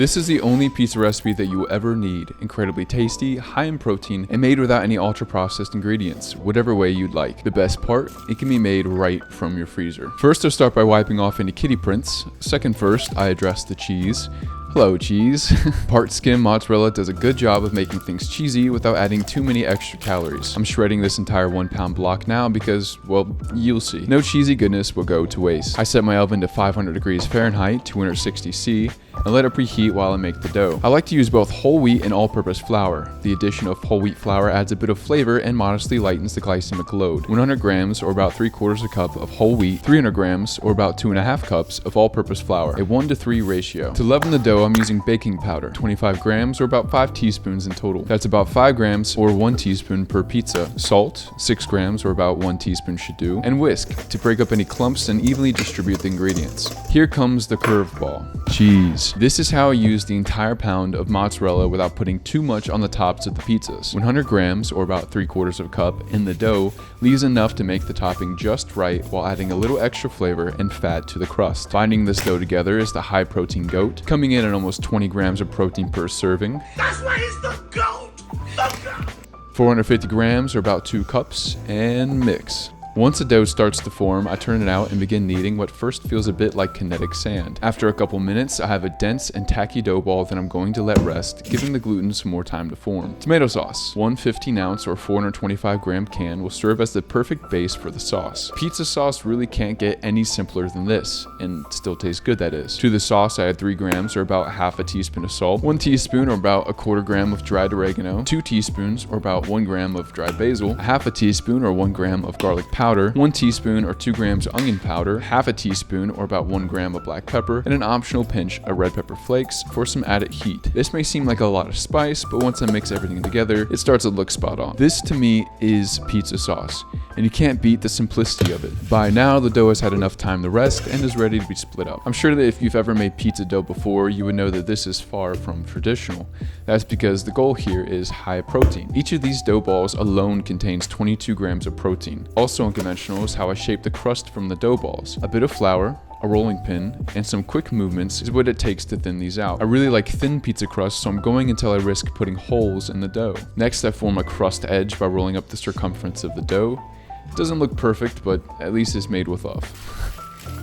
This is the only pizza recipe that you will ever need. Incredibly tasty, high in protein, and made without any ultra-processed ingredients, whatever way you'd like. The best part, it can be made right from your freezer. First, I'll start by wiping off any kitty prints. Second, first, I address the cheese. Hello, cheese. Part skim mozzarella does a good job of making things cheesy without adding too many extra calories. I'm shredding this entire 1-pound block now because, well, you'll see. No cheesy goodness will go to waste. I set my oven to 500 degrees Fahrenheit, 260 C, and let it preheat while I make the dough. I like to use both whole wheat and all-purpose flour. The addition of whole wheat flour adds a bit of flavor and modestly lightens the glycemic load. 100 grams or about 3/4 cup of whole wheat, 300 grams or about 2.5 cups of all-purpose flour, a 1-to-3 ratio. To leaven the dough, I'm using baking powder, 25 grams or about 5 teaspoons in total. That's about 5 grams or 1 teaspoon per pizza. Salt, 6 grams or about 1 teaspoon should do, and whisk to break up any clumps and evenly distribute the ingredients. Here comes the curveball. Cheese. This is how I use the entire pound of mozzarella without putting too much on the tops of the pizzas. 100 grams or about 3/4 cup in the dough leaves enough to make the topping just right while adding a little extra flavor and fat to the crust. Binding this dough together is the high protein goat, coming in at almost 20 grams of protein per serving. That's why he's the goat! The goat! 450 grams or about 2 cups, and mix. Once the dough starts to form, I turn it out and begin kneading what first feels a bit like kinetic sand. After a couple minutes, I have a dense and tacky dough ball that I'm going to let rest, giving the gluten some more time to form. Tomato sauce. One 15-ounce or 425 gram can will serve as the perfect base for the sauce. Pizza sauce really can't get any simpler than this, and still tastes good, that is. To the sauce, I add 3 grams or about half a teaspoon of salt, 1 teaspoon or about 1/4 gram of dried oregano, 2 teaspoons or about 1 gram of dried basil, half a teaspoon or 1 gram of garlic powder, 1 teaspoon or 2 grams of onion powder, half a teaspoon or about 1 gram of black pepper, and an optional pinch of red pepper flakes for some added heat. This may seem like a lot of spice, but once I mix everything together, it starts to look spot on. This to me is pizza sauce, and you can't beat the simplicity of it. By now, the dough has had enough time to rest and is ready to be split up. I'm sure that if you've ever made pizza dough before, you would know that this is far from traditional. That's because the goal here is high protein. Each of these dough balls alone contains 22 grams of protein. Also unconventional is how I shape the crust from the dough balls. A bit of flour, a rolling pin, and some quick movements is what it takes to thin these out. I really like thin pizza crust, so I'm going until I risk putting holes in the dough. Next, I form a crust edge by rolling up the circumference of the dough. It doesn't look perfect, but at least it's made with love.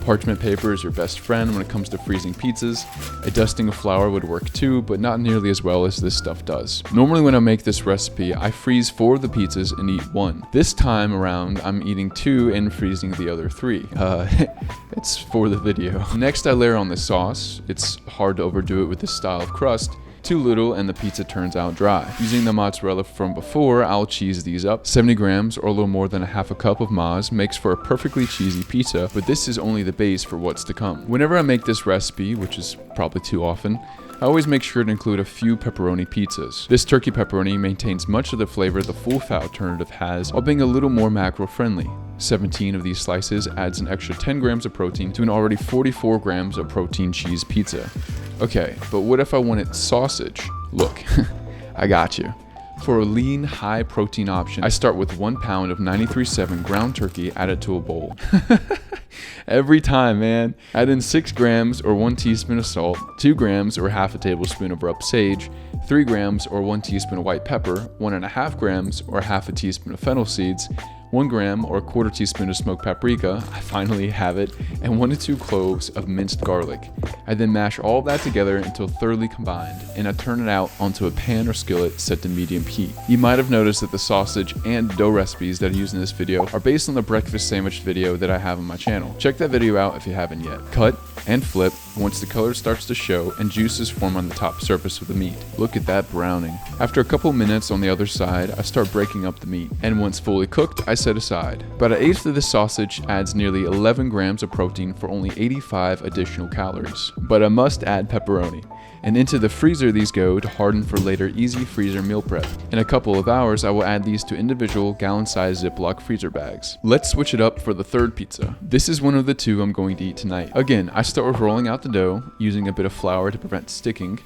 Parchment paper is your best friend when it comes to freezing pizzas. A dusting of flour would work too, but not nearly as well as this stuff does. Normally when I make this recipe, I freeze 4 of the pizzas and eat 1. This time around, I'm eating 2 and freezing the other 3. It's for the video. Next, I layer on the sauce. It's hard to overdo it with this style of crust. Too little and the pizza turns out dry. Using the mozzarella from before, I'll cheese these up. 70 grams or a little more than a half a cup of mozz makes for a perfectly cheesy pizza, but this is only the base for what's to come. Whenever I make this recipe, which is probably too often, I always make sure to include a few pepperoni pizzas. This turkey pepperoni maintains much of the flavor the full fat alternative has, while being a little more macro friendly. 17 of these slices adds an extra 10 grams of protein to an already 44 grams of protein cheese pizza. Okay, but what if I wanted sausage? Look, I got you. For a lean, high protein option, I start with 1 pound of 93.7 ground turkey added to a bowl. Every time, man. Add in 6 grams or 1 teaspoon of salt, 2 grams or half a tablespoon of rub sage, 3 grams or 1 teaspoon of white pepper, 1.5 grams or half a teaspoon of fennel seeds, 1 gram or 1/4 teaspoon of smoked paprika, I finally have it, and 1 to 2 cloves of minced garlic. I then mash all of that together until thoroughly combined, and I turn it out onto a pan or skillet set to medium heat. You might have noticed that the sausage and dough recipes that I use in this video are based on the breakfast sandwich video that I have on my channel. Check that video out if you haven't yet. Cut and flip once the color starts to show and juices form on the top surface of the meat. Look at that browning. After a couple minutes on the other side, I start breaking up the meat, and once fully cooked, I set aside. About 1/8 of this sausage adds nearly 11 grams of protein for only 85 additional calories. But I must add pepperoni. And into the freezer these go to harden for later easy freezer meal prep. In a couple of hours, I will add these to individual gallon-sized Ziploc freezer bags. Let's switch it up for the third pizza. This is one of the 2 I'm going to eat tonight. Again, I start with rolling out the dough, using a bit of flour to prevent sticking,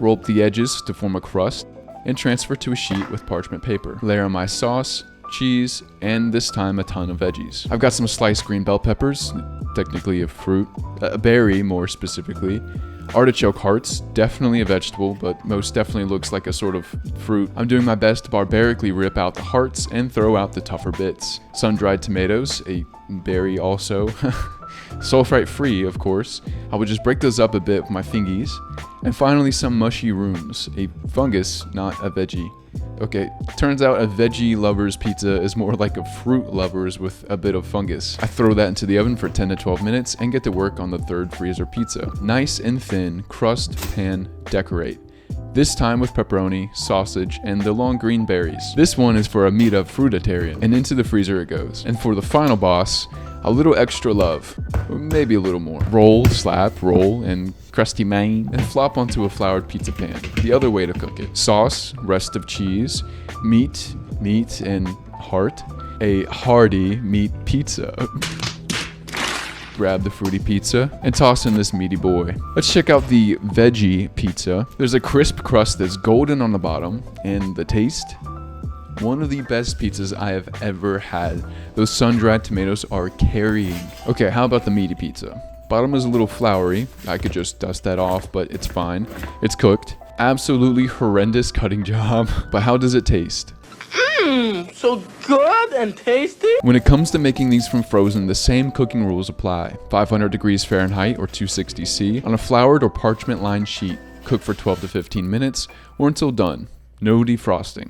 roll up the edges to form a crust, and transfer to a sheet with parchment paper. Layer on my sauce, cheese, and this time a ton of veggies. I've got some sliced green bell peppers, technically a fruit, a berry more specifically, Artichoke hearts, definitely a vegetable, but most definitely looks like a sort of fruit. I'm doing my best to barbarically rip out the hearts and throw out the tougher bits. Sun-dried tomatoes, a berry also. Sulfite free, of course. I would just break those up a bit with my fingies. And finally some mushrooms, a fungus, not a veggie. Okay, turns out a veggie lover's pizza is more like a fruit lover's with a bit of fungus. I throw that into the oven for 10 to 12 minutes and get to work on the third freezer pizza. Nice and thin, crust, pan, decorate. This time with pepperoni, sausage, and the long green berries. This one is for a meat-up fruitarian, and into the freezer it goes. And for the final boss, a little extra love, or maybe a little more. Roll, slap, roll, and crusty main, and flop onto a floured pizza pan. The other way to cook it. Sauce, rest of cheese, meat, and heart. A hearty meat pizza. Grab the fruity pizza and toss in this meaty boy. Let's check out the veggie pizza. There's a crisp crust that's golden on the bottom, and the taste, one of the best pizzas I have ever had. Those sun-dried tomatoes are carrying. Okay, how about the meaty pizza? Bottom is a little floury. I could just dust that off, but it's fine. It's cooked. Absolutely horrendous cutting job. But how does it taste? So good and tasty. When it comes to making these from frozen, the same cooking rules apply. 500 degrees Fahrenheit or 260 C on a floured or parchment lined sheet. Cook for 12 to 15 minutes or until done. No defrosting.